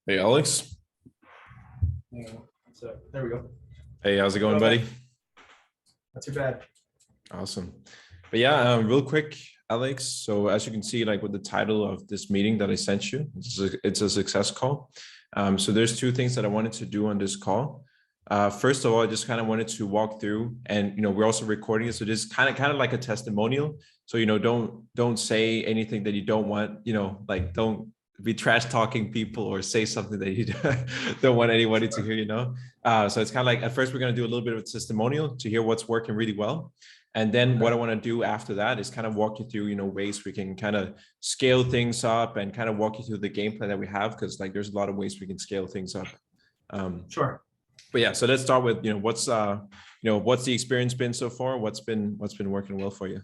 Hey, Alex. Yeah, so there we go. Hey, how's it going, Okay. buddy? Not too bad. Awesome. But yeah, real quick, Alex. So as you can see, like with the title of this meeting that I sent you, it's a success call. So there's two things that I wanted to do on this call. First of all, I just kind of wanted to walk through, and we're also recording it, so this is kind of like a testimonial. So don't say anything that you don't want. Like don't be trash talking people or say something that you don't want anybody to hear. So it's kind of like at first we're gonna do a little bit of a testimonial to hear what's working really well. And then what I want to do after that is kind of walk you through, ways we can kind of scale things up and kind of walk you through the game plan that we have, because like there's a lot of ways we can scale things up. Sure. But yeah, so let's start with, what's the experience been so far? What's been working well for you?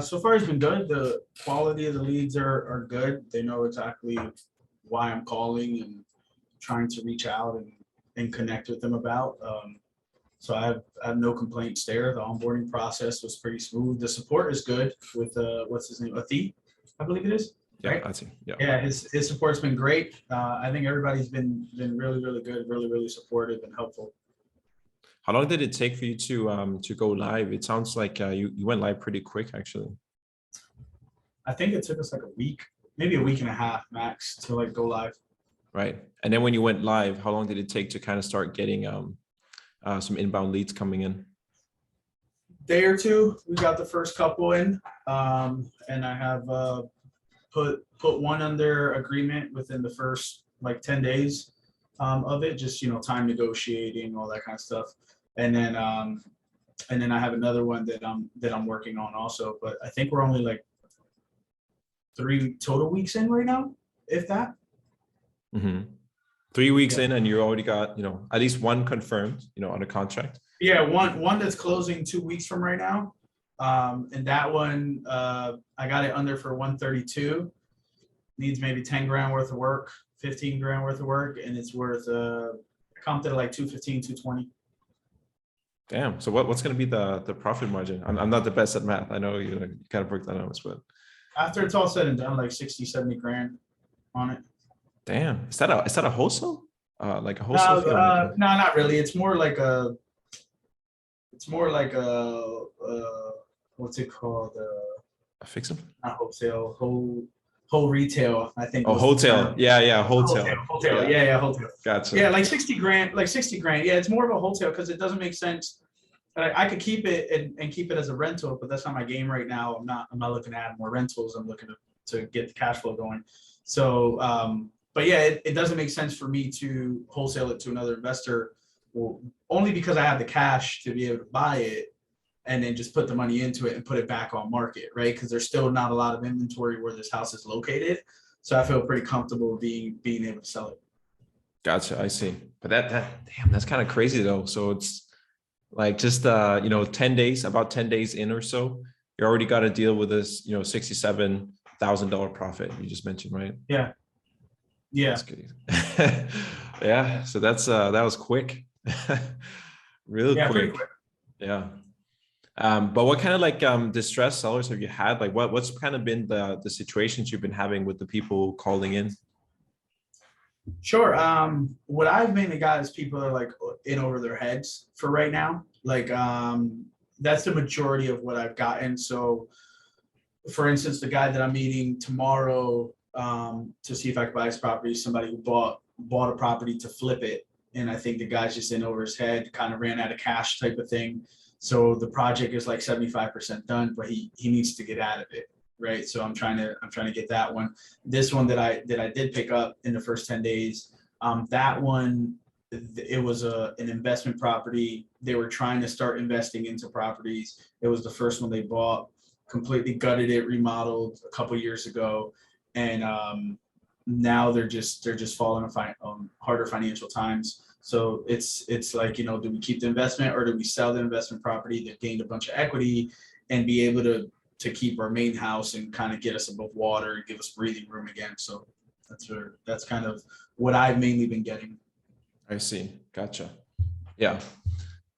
So far it's been good. The quality of the leads are good. They know exactly why I'm calling and trying to reach out and connect with them about. So I have no complaints there. The onboarding process was pretty smooth. The support is good with what's his name? Athi, I believe it is. Yeah, Right? I see. Yeah. Yeah, his support's been great. I think everybody's been really, really good, really supportive and helpful. How long did it take for you to go live? It sounds like you went live pretty quick, actually. I think it took us like a week, maybe a week and a half max to like go live. Right. And then when you went live, how long did it take to kind of start getting some inbound leads coming in? Day or two, we got the first couple in, and I have put one under agreement within the first like 10 days of it, just time negotiating, all that kind of stuff, and then I have another one that I'm working on also. But I think we're only like 3 total weeks in right now, if that. Mm-hmm. 3 weeks Yeah. in, and you already got at least one confirmed on a contract. Yeah, one that's closing 2 weeks from right now. And that one, I got it under for 132. Needs maybe 10 grand worth of work, 15 grand worth of work, and it's worth comped at like 215, 220. Damn. So what's going to be the profit margin? I'm not the best at math. I know you kind of broke that out, but After it's all said and done, like 60, 70 grand on it. damn. Is that a wholesale? Like a wholesale No, fee? no, not really. It's more like a what's it called? A fix them? Not wholesale, whole retail, I think Oh, was the hotel. term. Yeah, Hotel. hotel. Yeah, hotel. Gotcha. Yeah, like 60 grand, like 60 grand. Yeah, it's more of a hotel because it doesn't make sense. I could keep it and keep it as a rental, but that's not my game right now. I'm not looking to add more rentals. I'm looking to get the cash flow going. So, but yeah, it doesn't make sense for me to wholesale it to another investor, well, only because I have the cash to be able to buy it and then just put the money into it and put it back on market, right? Because there's still not a lot of inventory where this house is located. So I feel pretty comfortable being able to sell it. Gotcha. I see. But damn, that's kind of crazy though. So it's like just 10 days, about 10 days in or so, you already got to deal with this, $67,000 profit you just mentioned, right? Yeah. That's good. Yeah. So that was quick. Real Yeah, quick. pretty quick. Yeah. But what kind of like distressed sellers have you had? Like what's kind of been the situations you've been having with the people calling in? Sure. What I've mainly got is people that are like in over their heads for right now. Like, that's the majority of what I've gotten. So, for instance, the guy that I'm meeting tomorrow to see if I could buy his property is somebody who bought a property to flip it, and I think the guy's just in over his head, kind of ran out of cash type of thing. So the project is like 75% done, but he needs to get out of it. Right. So I'm trying to get that one. This one that I did pick up in the first 10 days, that one, it was an investment property. They were trying to start investing into properties. It was the first one they bought, completely gutted it, remodeled a couple years ago. And now they're just falling on harder financial times. So it's like, do we keep the investment or do we sell the investment property that gained a bunch of equity and be able to keep our main house and kind of get us above water and give us breathing room again. So that's kind of what I've mainly been getting. I see. Gotcha. Yeah.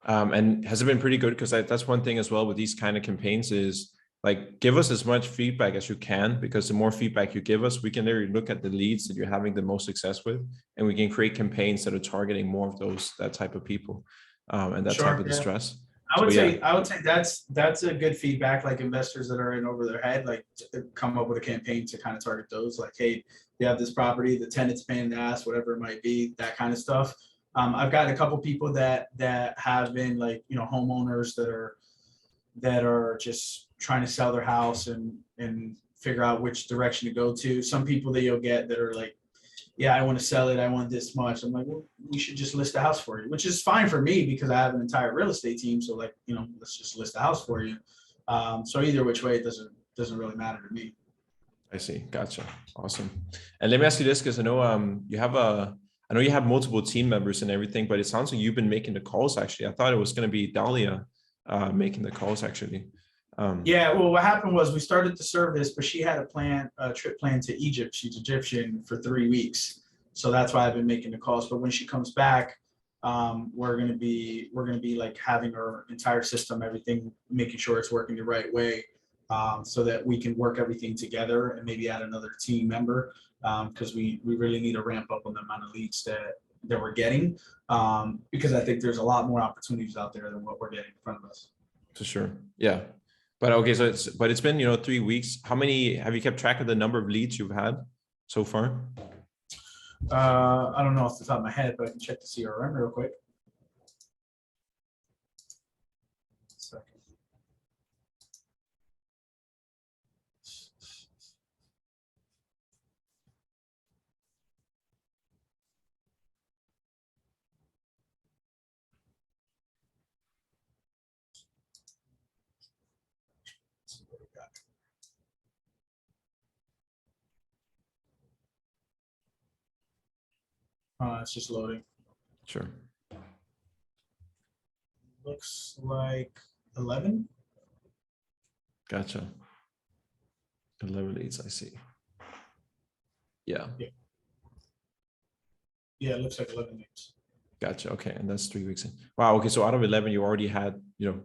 And has it been pretty good? Because that's one thing as well with these kind of campaigns is like give us as much feedback as you can, because the more feedback you give us, we can literally look at the leads that you're having the most success with, and we can create campaigns that are targeting more of that type of people, and that type Sure. of Yeah. distress. I would So yeah, say that's a good feedback. Like investors that are in over their head, like come up with a campaign to kind of target those. Like, hey, you have this property, the tenant's paying the ass, whatever it might be, that kind of stuff. I've gotten a couple people that have been like, you know, homeowners that are just trying to sell their house and figure out which direction to go to. Some people that you'll get that are like, yeah, I want to sell it. I want this much. I'm like, well, we should just list a house for you, which is fine for me because I have an entire real estate team. So like, you know, let's just list a house for you. So either which way, it doesn't really matter to me. I see. Gotcha. Awesome. And let me ask you this, because I know I know you have multiple team members and everything, but it sounds like you've been making the calls actually. I thought it was going to be Dahlia making the calls actually. Yeah, well, what happened was we started the service, but she had a trip planned to Egypt. She's Egyptian for 3 weeks, so that's why I've been making the calls. But when she comes back, we're gonna be like having our entire system, everything, making sure it's working the right way, so that we can work everything together and maybe add another team member, because we really need to ramp up on the amount of leads that we're getting, because I think there's a lot more opportunities out there than what we're getting in front of us. For sure. Yeah. But okay, so it's been, you know, 3 weeks. How many have you kept track of the number of leads you've had so far? I don't know off the top of my head, but I can check the CRM real quick. Second. Let's see what we got. It's just loading. Sure. Looks like 11. Gotcha. 11 leads, I see. Yeah. Yeah, it looks like 11 leads. Gotcha. Okay. And that's 3 weeks in. Wow. Okay. So out of 11, you already had, you know,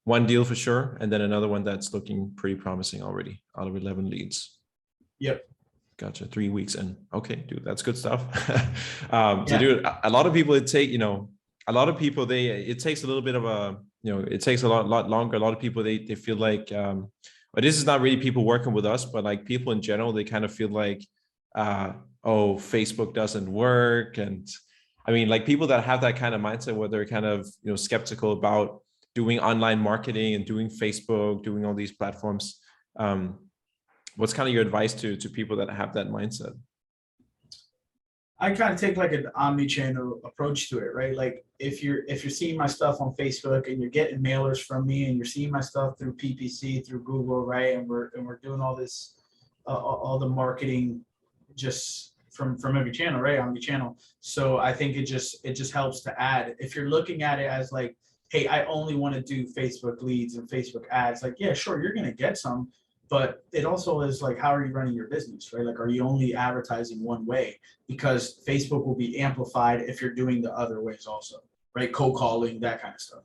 one deal for sure. And then another one that's looking pretty promising already out of 11 leads. Yep. Gotcha. 3 weeks in. Okay, dude, that's good stuff. Yeah. So dude, a lot of people, it takes a little bit of a, you know, it takes a lot longer. A lot of people, they feel like, but this is not really people working with us, but like people in general, they kind of feel like, oh, Facebook doesn't work. And I mean, like people that have that kind of mindset where they're kind of, you know, skeptical about doing online marketing and doing Facebook, doing all these platforms. What's kind of your advice to people that have that mindset? I kind of take like an omni-channel approach to it, right? Like if you're seeing my stuff on Facebook and you're getting mailers from me and you're seeing my stuff through PPC, through Google, right? And we're doing all this, all the marketing just from every channel, right? Omni-channel. So I think it just helps to add. If you're looking at it as like, hey, I only want to do Facebook leads and Facebook ads, like, yeah, sure, you're gonna get some. But it also is like, how are you running your business, right? Like, are you only advertising one way? Because Facebook will be amplified if you're doing the other ways also, right? Cold calling, that kind of stuff.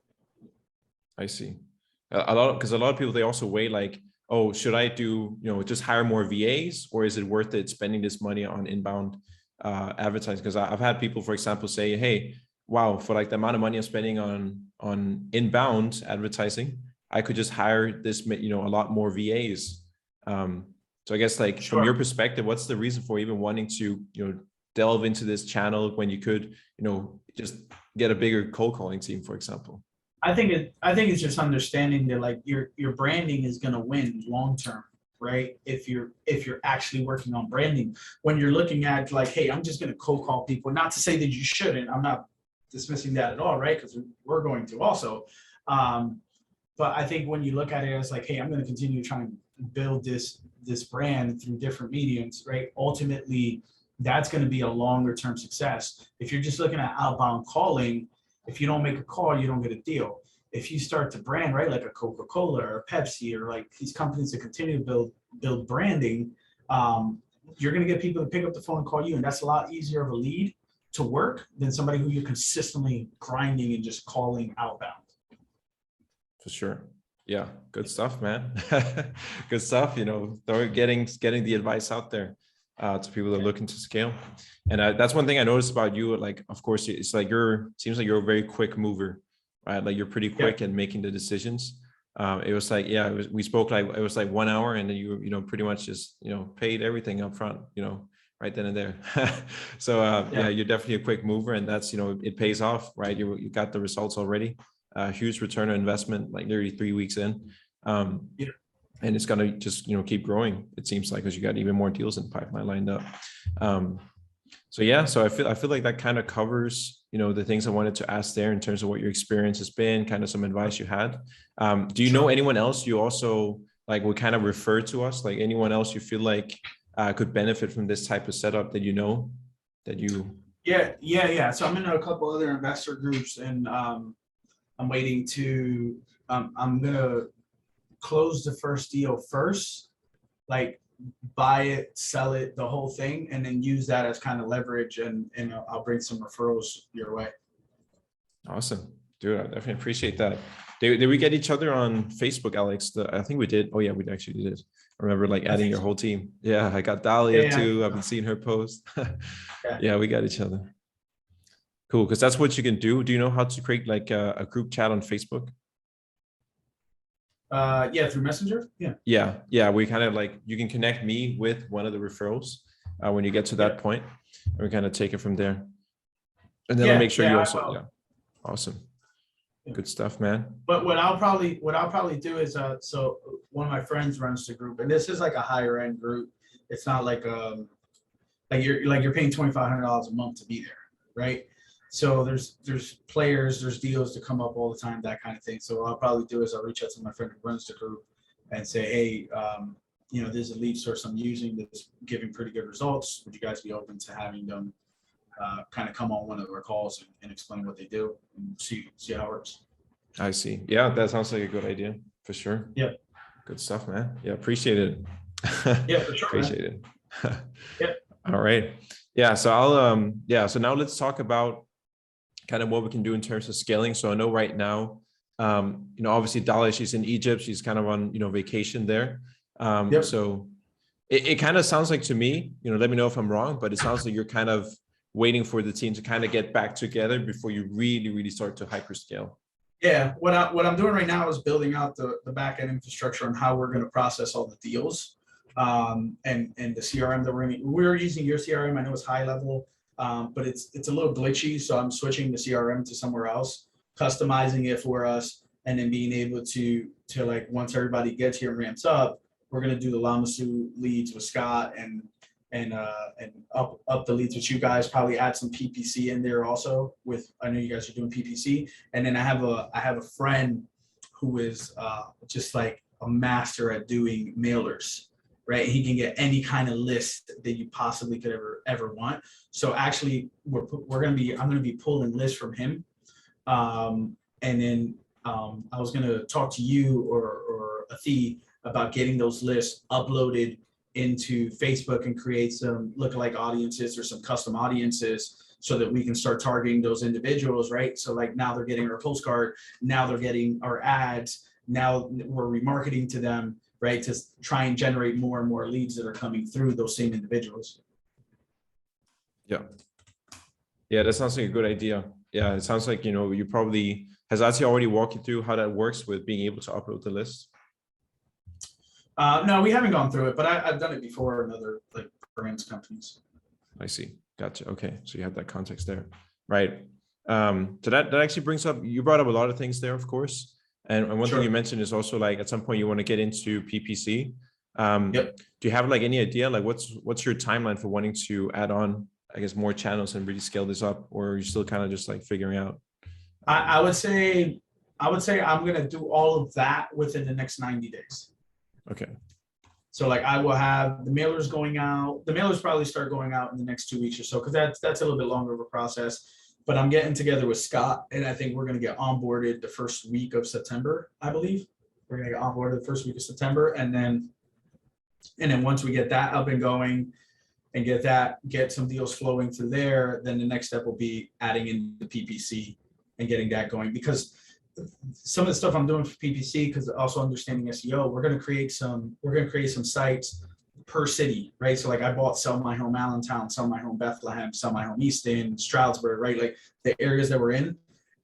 I see. Because a lot of people, they also weigh like, oh, should I do, you know, just hire more VAs, or is it worth it spending this money on inbound advertising? Because I've had people, for example, say, hey, wow, for like the amount of money I'm spending on inbound advertising, I could just hire this, you know, a lot more VAs. So I guess like from your perspective, what's the reason for even wanting to, you know, delve into this channel when you could, you know, just get a bigger cold calling team, for example? I think it's just understanding that like your branding is going to win long term, right? If you're actually working on branding, when you're looking at like, hey, I'm just going to cold call people, not to say that you shouldn't, I'm not dismissing that at all, right? Because we're going to also. But I think when you look at it as like, hey, I'm going to continue trying to build this brand through different mediums, right? Ultimately, that's going to be a longer term success. If you're just looking at outbound calling, if you don't make a call, you don't get a deal. If you start to brand, right, like a Coca-Cola or a Pepsi or like these companies that continue to build branding, you're going to get people to pick up the phone and call you, and that's a lot easier of a lead to work than somebody who you're consistently grinding and just calling outbound. For sure. Yeah, good stuff, man. Good stuff. They're getting the advice out there to people that are looking to scale. And that's one thing I noticed about you. Like, of course, it's like seems like you're a very quick mover, right? Like you're pretty quick in making the decisions. It was like, yeah, we spoke like it was like 1 hour, and then pretty much just paid everything up front, right then and there. So yeah, you're definitely a quick mover, and that's it pays off, right? You got the results already. Huge return on investment, like nearly 3 weeks in. And it's gonna just keep growing, it seems like, because you got even more deals in the pipeline lined up. So yeah, so I feel like that kind of covers the things I wanted to ask there in terms of what your experience has been, kind of some advice you had. Do you know anyone else you also like would kind of refer to us, like anyone else you feel like could benefit from this type of setup that Yeah. So I'm in a couple other investor groups, and I'm waiting to I'm gonna close the first deal first, like buy it, sell it, the whole thing, and then use that as kind of leverage, and I'll bring some referrals your way. Awesome, dude. I definitely appreciate that. Did we get each other on Facebook, Alex? I think we did. Oh yeah, we actually did. I remember like adding your whole team. Yeah, I got Dahlia too. I've been seeing her post. Yeah, we got each other. Cool, because that's what you can do. Do you know how to create like a group chat on Facebook? Yeah, through Messenger. Yeah. We kind of like, you can connect me with one of the referrals when you get to that point, and we kind of take it from there. And then I'll make sure you also. Awesome. Good stuff, man. But what I'll probably do is so one of my friends runs the group, and this is like a higher end group. It's not like you're paying $2,500 a month to be there, right? So there's players, there's deals to come up all the time, that kind of thing. So what I'll probably do is I'll reach out to my friend who runs the group and say, hey, there's a lead source I'm using that's giving pretty good results. Would you guys be open to having them kind of come on one of our calls and explain what they do and see how it works? I see. Yeah, that sounds like a good idea for sure. Yeah. Good stuff, man. Yeah, appreciate it. Yeah, for sure. Appreciate it. Yeah. All right. Yeah. So so now let's talk about kind of what we can do in terms of scaling. So I know right now, obviously Dahlia, she's in Egypt. She's kind of on, vacation there. So it kind of sounds like to me, let me know if I'm wrong, but it sounds like you're kind of waiting for the team to kind of get back together before you really, really start to hyperscale. Yeah, what I'm doing right now is building out the back end infrastructure on how we're going to process all the deals, and the CRM that we're using your CRM. I know it's high level, but it's a little glitchy, so I'm switching the CRM to somewhere else, customizing it for us, and then being able to like once everybody gets here and ramps up, we're going to do the Lamasu leads with Scott and up the leads with you guys, probably add some PPC in there also with, I know you guys are doing PPC. And then I have a friend who is just like a master at doing mailers, right? He can get any kind of list that you possibly could ever want. So actually I'm going to be pulling lists from him. And then I was going to talk to you or Athi about getting those lists uploaded into Facebook and create some lookalike audiences or some custom audiences so that we can start targeting those individuals, right? So like now they're getting our postcard, now they're getting our ads, now we're remarketing to them, right? To try and generate more and more leads that are coming through those same individuals. Yeah, that sounds like a good idea. Yeah, it sounds like, you probably, has Ati already walked you through how that works with being able to upload the list? No, we haven't gone through it, but I've done it before in other like brands companies. I see. Gotcha. Okay. So you have that context there, right? So that actually brings up, you brought up a lot of things there, of course. And one thing you mentioned is also like at some point you want to get into PPC. Do you have like any idea, like what's your timeline for wanting to add on, I guess, more channels and really scale this up, or are you still kind of just like figuring out? I would say I'm going to do all of that within the next 90 days. Okay. So like I will have the mailers going out. The mailers probably start going out in the next 2 weeks or so, because that's a little bit longer of a process. But I'm getting together with Scott, and I think we're going to get onboarded the first week of September, I believe. We're going to get onboarded the first week of September. And then once we get that up and going and get some deals flowing through there, then the next step will be adding in the PPC and getting that going. Because some of the stuff I'm doing for PPC, because also understanding SEO, we're going to create some sites per city, right? So like I bought Sell My Home Allentown, Sell My Home Bethlehem, Sell My Home Easton, Stroudsburg, right? Like the areas that we're in.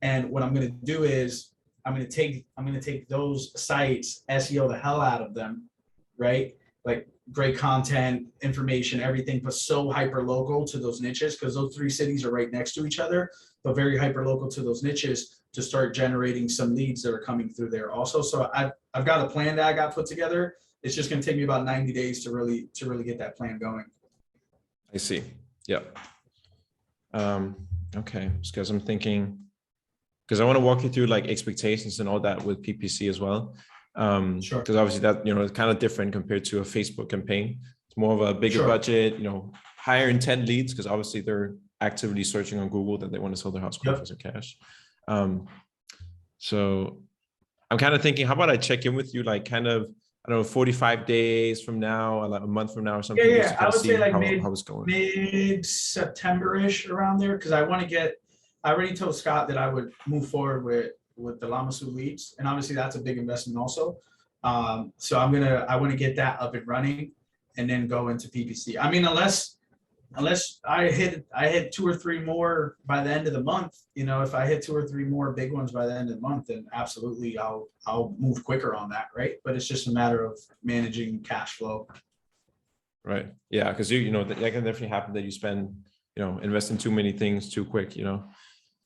And what I'm going to do is I'm going to take those sites, SEO the hell out of them, right? Like great content, information, everything, but so hyper local to those niches, because those three cities are right next to each other, but very hyper local to those niches to start generating some leads that are coming through there also. So I've got a plan that I got put together. It's just going to take me about 90 days to really get that plan going. I see. Yeah. Okay. Because I'm thinking, because I want to walk you through like expectations and all that with PPC as well. Sure. Because obviously that, it's kind of different compared to a Facebook campaign. It's more of a bigger Sure. budget, higher intent leads, because obviously they're actively searching on Google that they want to sell their house quick for some cash. So I'm kind of thinking, how about I check in with you like kind of, I don't know, 45 days from now, like a month from now or something. Yeah. I would say like how it's going. mid-September-ish around there, because I already told Scott that I would move forward with the Lamasu leads, and obviously that's a big investment also. So I want to get that up and running and then go into PPC. I mean, unless I hit 2 or 3 more by the end of the month, if I hit 2 or 3 more big ones by the end of the month, then absolutely I'll move quicker on that, right? But it's just a matter of managing cash flow. Right. Yeah, because that can definitely happen that you spend, invest in too many things too quick,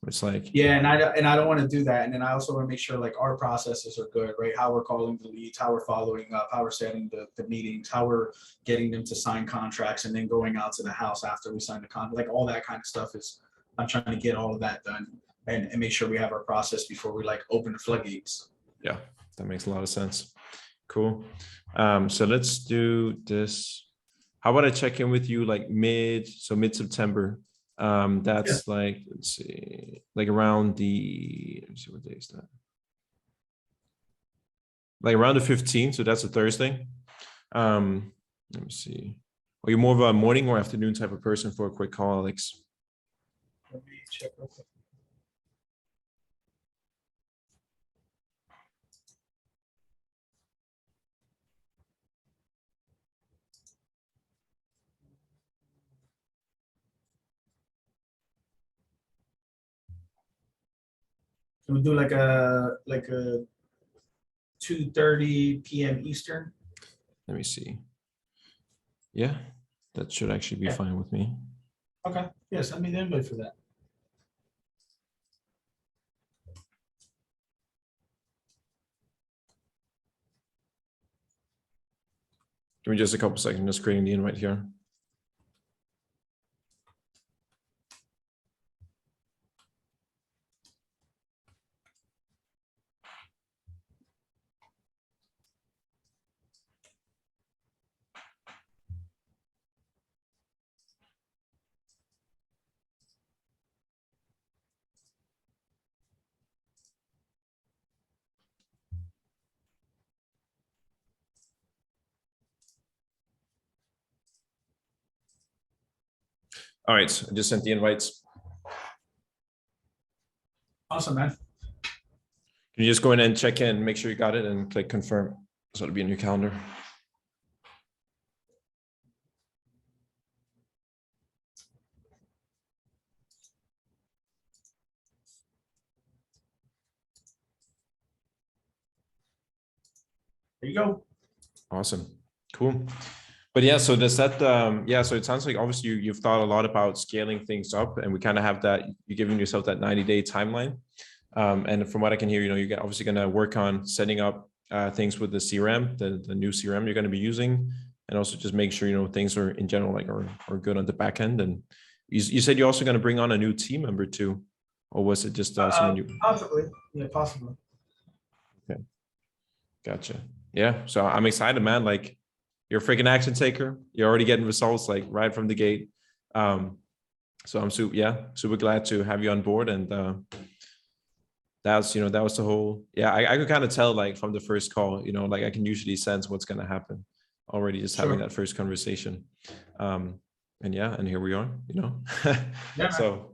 It's like, yeah, and I don't want to do that. And then I also want to make sure like our processes are good, right? How we're calling the leads, how we're following up, how we're setting the meetings, how we're getting them to sign contracts, and then going out to the house after we sign the contract. Like all that kind of stuff I'm trying to get all of that done and make sure we have our process before we like open the floodgates. Yeah, that makes a lot of sense. Cool. So let's do this. How about I check in with you like mid-September? That's like, let's see, like around let me see, what day is that? Like around the 15th, so that's a Thursday. Let me see. Are you more of a morning or afternoon type of person for a quick call, Alex? Let me check real quick. Can we do like a 2:30 p.m. Eastern? Let me see. Yeah, that should actually be fine with me. Okay. Yeah, send me the invite for that. Give me just a couple seconds, just creating the invite here. All right, I just sent the invites. Awesome, man. Can you just go in and check in, make sure you got it, and click confirm? So it'll be in your calendar. There you go. Awesome. Cool. But yeah, so does that, so it sounds like obviously you've thought a lot about scaling things up, and we kind of have that, you're giving yourself that 90-day timeline. And from what I can hear, you're obviously going to work on setting up things with the CRM, the new CRM you're going to be using, and also just make sure, things are in general, like are good on the back end. And you said you're also going to bring on a new team member too, or was it just someone you? Possibly. Yeah, possibly. Okay. Gotcha. Yeah. So I'm excited, man. Like, you're a freaking action taker. You're already getting results like right from the gate. So I'm super glad to have you on board. And that was the whole, I could kind of tell like from the first call, like I can usually sense what's going to happen already just having that first conversation. And here we are, Yeah. So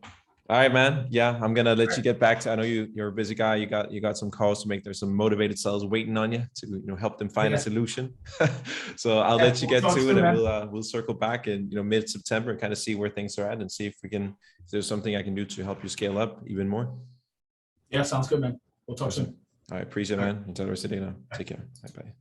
All right, man. Yeah, I'm gonna let you get back to. I know you're a busy guy. You got some calls to make. There's some motivated sellers waiting on you to help them find a Yeah, solution. So I'll yeah. let you We'll get talk to it, soon, and man. we'll circle back in mid September and kind of see where things are at, and see if there's something I can do to help you scale up even more. Yeah, sounds good, man. We'll talk Awesome. soon. All right, appreciate it, All right. man. Enjoy the rest of the day now. Bye. Take care. Bye bye.